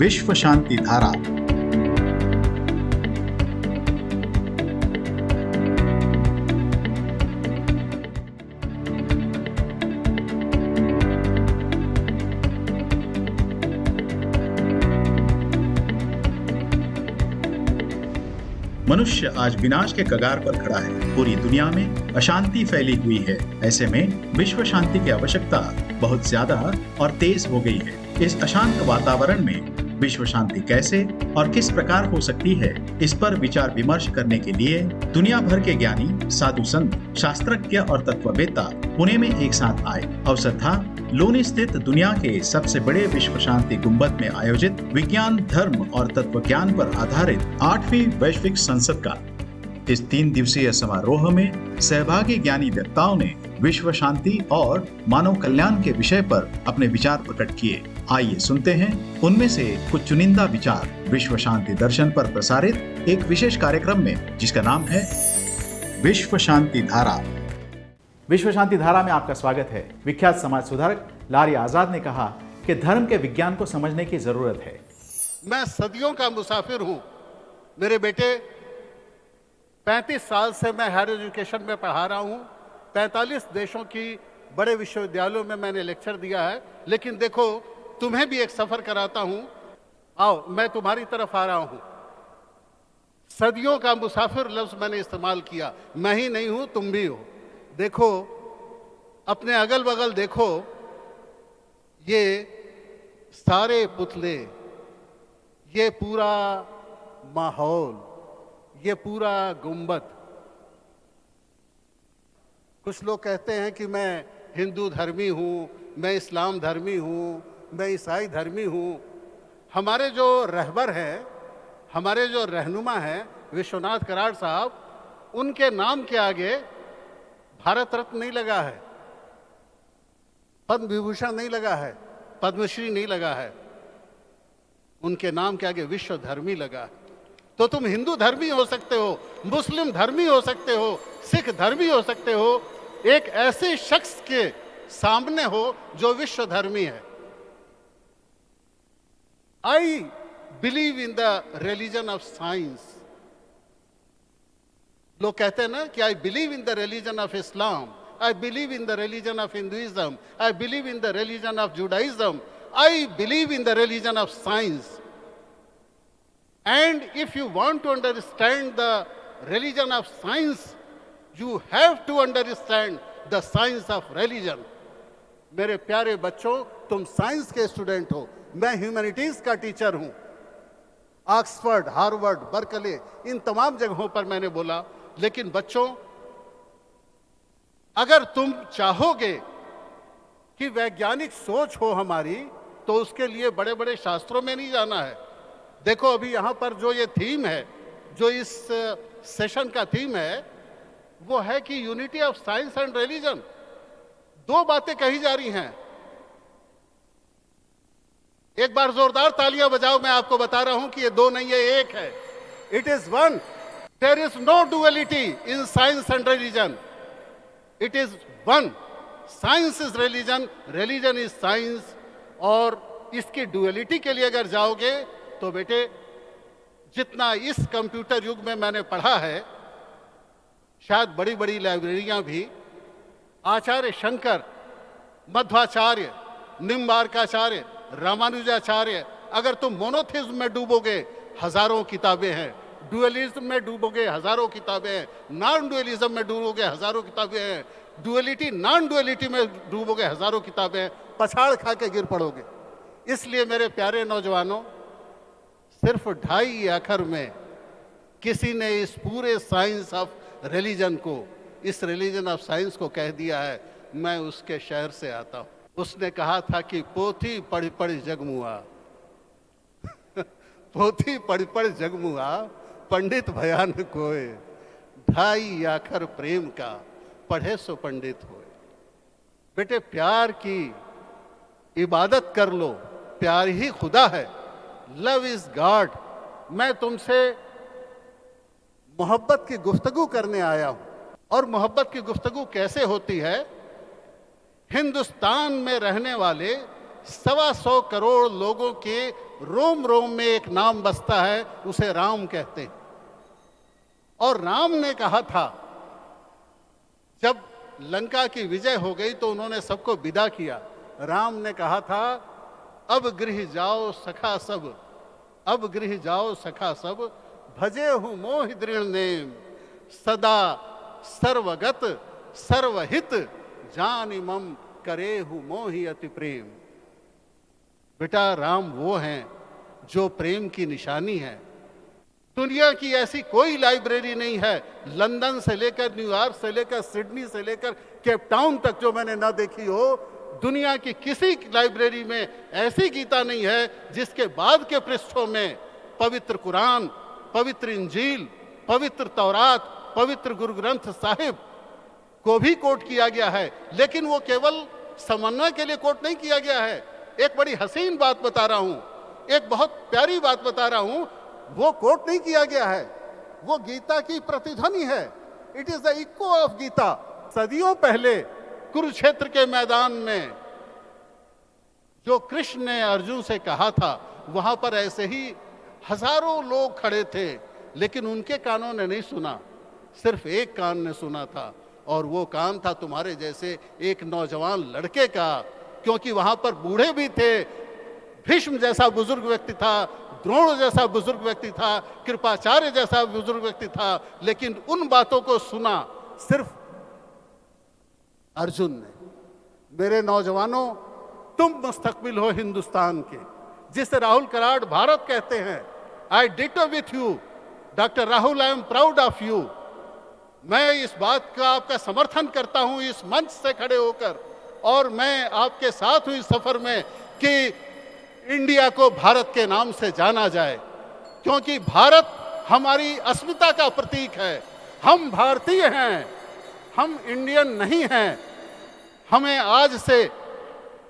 विश्व शांति धारा। मनुष्य आज विनाश के कगार पर खड़ा है। पूरी दुनिया में अशांति फैली हुई है। ऐसे में विश्व शांति की आवश्यकता बहुत ज्यादा और तेज हो गई है। इस अशांत वातावरण में विश्व शांति कैसे और किस प्रकार हो सकती है, इस पर विचार विमर्श करने के लिए दुनिया भर के ज्ञानी, साधु संत, शास्त्रज्ञ और तत्ववेत्ता पुणे में एक साथ आए। अवसर था लोनी स्थित दुनिया के सबसे बड़े विश्व शांति गुंबद में आयोजित विज्ञान, धर्म और तत्व ज्ञान पर आधारित 8वीं वैश्विक संसद का। इस 3 दिवसीय समारोह में सहभागी ज्ञानी वक्ताओं ने विश्व शांति और मानव कल्याण के विषय पर अपने विचार प्रकट किए। आइए सुनते हैं उनमें से कुछ चुनिंदा विचार विश्व शांति दर्शन पर प्रसारित एक विशेष कार्यक्रम में, जिसका नाम है विश्व शांति धारा। विश्व शांति धारा में आपका स्वागत है। विख्यात समाज सुधारक लारी आजाद ने कहा कि धर्म के विज्ञान को समझने की जरूरत है। मैं सदियों का मुसाफिर हूं। मेरे बेटे 35 साल से मैं हायर एजुकेशन में पढ़ा रहा हूं। 45 देशों की बड़े विश्वविद्यालयों में मैंने लेक्चर दिया है। लेकिन देखो, तुम्हें भी एक सफर कराता हूं। आओ, मैं तुम्हारी तरफ आ रहा हूं। सदियों का मुसाफिर लफ्ज मैंने इस्तेमाल किया। मैं ही नहीं हूं, तुम भी हो। देखो, अपने अगल बगल देखो, ये सारे पुतले, ये पूरा माहौल, ये पूरा गुंबद। कुछ लोग कहते हैं कि मैं हिंदू धर्मी हूँ, मैं इस्लाम धर्मी हूँ, मैं ईसाई धर्मी हूँ। हमारे जो रहबर हैं, हमारे जो रहनुमा हैं विश्वनाथ कराड़ साहब, उनके नाम के आगे भारत रत्न नहीं लगा है, पद्म विभूषण नहीं लगा है, पद्मश्री नहीं लगा है। उनके नाम के आगे विश्व धर्मी लगा है। तो तुम हिंदू धर्मी हो सकते हो, मुस्लिम धर्मी हो सकते हो, सिख धर्मी हो सकते हो, एक ऐसे शख्स के सामने हो जो विश्व धर्मी है। I believe in the religion of science. लोग कहते हैं ना कि I believe in the religion of Islam, I believe in the religion of Hinduism, I believe in the religion of Judaism, I believe in the religion of science. And if you want to understand the religion of science, you have to understand the science of religion. मेरे प्यारे बच्चों, तुम science के student हो, मैं humanities का teacher हूं। Oxford, Harvard, Berkeley, इन तमाम जगहों पर मैंने बोला। लेकिन बच्चों, अगर तुम चाहोगे कि वैज्ञानिक सोच हो हमारी, तो उसके लिए बड़े बड़े शास्त्रों में नहीं जाना है। देखो, अभी यहाँ पर जो ये थीम है, जो इस सेशन का थीम है, वो है कि unity of science and religion. 2 बातें कही जा रही हैं। एक बार जोरदार तालियां बजाओ, मैं आपको बता रहा हूं कि ये 2 नहीं है, 1 है। It is 1। There is no duality in science and religion. It is 1। Science is religion, religion is science. और इसकी डुअलिटी के लिए अगर जाओगे तो बेटे, जितना इस कंप्यूटर युग में मैंने पढ़ा है, शायद बड़ी बड़ी लाइब्रेरियां भी, आचार्य शंकर, मध्वाचार्य, निम्बार्काचार्य, रामानुजाचार्य, अगर तुम मोनोथिज्म में डूबोगे, हजारों किताबें हैं। डुअलिज्म में डूबोगे, हजारों किताबें हैं। नॉन डुअलिज्म में डूबोगे, हजारों किताबें हैं। डुअलिटी, नॉन डुअलिटी में डूबोगे, हजारों किताबें हैं। पछाड़ खा के गिर पड़ोगे। इसलिए मेरे प्यारे नौजवानों, सिर्फ 2.5 अक्षर में किसी ने इस पूरे साइंस ऑफ रिलीजन को, इस रिलीजन ऑफ साइंस को कह दिया है। मैं उसके शहर से आता हूं। उसने कहा था कि पोथी पढ़ पढ़ जगमुआ पोथी पढ़ पढ़ जगमुआ, पंडित भयान कोय, 2.5 अक्षर प्रेम का, पढ़े सो पंडित होए। बेटे, प्यार की इबादत कर लो, प्यार ही खुदा है। Love is God. मैं तुमसे मोहब्बत की गुफ्तगू करने आया हूं। और मोहब्बत की गुफ्तगू कैसे होती है? हिंदुस्तान में रहने वाले 125 करोड़ लोगों के रोम रोम में एक नाम बसता है, उसे राम कहते हैं। और राम ने कहा था, जब लंका की विजय हो गई तो उन्होंने सबको विदा किया। राम ने कहा था, अब गृह जाओ सखा सब, अब गृह जाओ सखा सब, भजे हूं मोहि दृढ़ नेम, सदा सर्वगत सर्वहित, जान मम करे हूं मोहि अति प्रेम। बेटा, राम वो हैं जो प्रेम की निशानी है। दुनिया की ऐसी कोई लाइब्रेरी नहीं है, लंदन से लेकर न्यूयॉर्क से लेकर सिडनी से लेकर केप टाउन तक, जो मैंने ना देखी हो। दुनिया की किसी लाइब्रेरी में ऐसी गीता नहीं है जिसके बाद के पृष्ठों में पवित्र कुरान, पवित्र इंजील, पवित्र तौरात, पवित्र गुरु ग्रंथ साहिब को भी कोट किया गया है। लेकिन वो केवल समन्वय के लिए कोट नहीं किया गया है। एक बड़ी हसीन बात बता रहा हूं, एक बहुत प्यारी बात बता रहा हूं, वो कोट नहीं किया गया है, वो गीता की प्रतिध्वनि है। It is the echo of Gita. सदियों पहले कुरुक्षेत्र के मैदान में जो कृष्ण ने अर्जुन से कहा था, वहां पर ऐसे ही हजारों लोग खड़े थे, लेकिन उनके कानों ने नहीं सुना, सिर्फ एक कान ने सुना था, और वो कान था तुम्हारे जैसे एक नौजवान लड़के का। क्योंकि वहां पर बूढ़े भी थे, भीष्म जैसा बुजुर्ग व्यक्ति था, द्रोण जैसा बुजुर्ग व्यक्ति था, कृपाचार्य जैसा बुजुर्ग व्यक्ति था, लेकिन उन बातों को सुना सिर्फ अर्जुन ने। मेरे नौजवानों, तुम मुस्तकबिल हो हिंदुस्तान के, जिसे राहुल कराड़ भारत कहते हैं। I ditto with you doctor Rahul, I am proud of you. मैं इस बात का आपका समर्थन करता हूं इस मंच से खड़े होकर, और मैं आपके साथ हूं इस सफर में कि इंडिया को भारत के नाम से जाना जाए, क्योंकि भारत हमारी अस्मिता का प्रतीक है। हम भारतीय हैं, हम इंडियन नहीं हैं। हमें आज से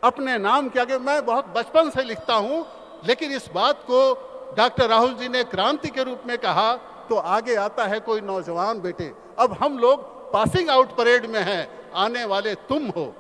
अपने नाम के आगे, मैं बहुत बचपन से लिखता हूं, लेकिन इस बात को डॉक्टर राहुल जी ने क्रांति के रूप में कहा तो आगे आता है कोई नौजवान बेटे। अब हम लोग पासिंग आउट परेड में हैं, आने वाले तुम हो।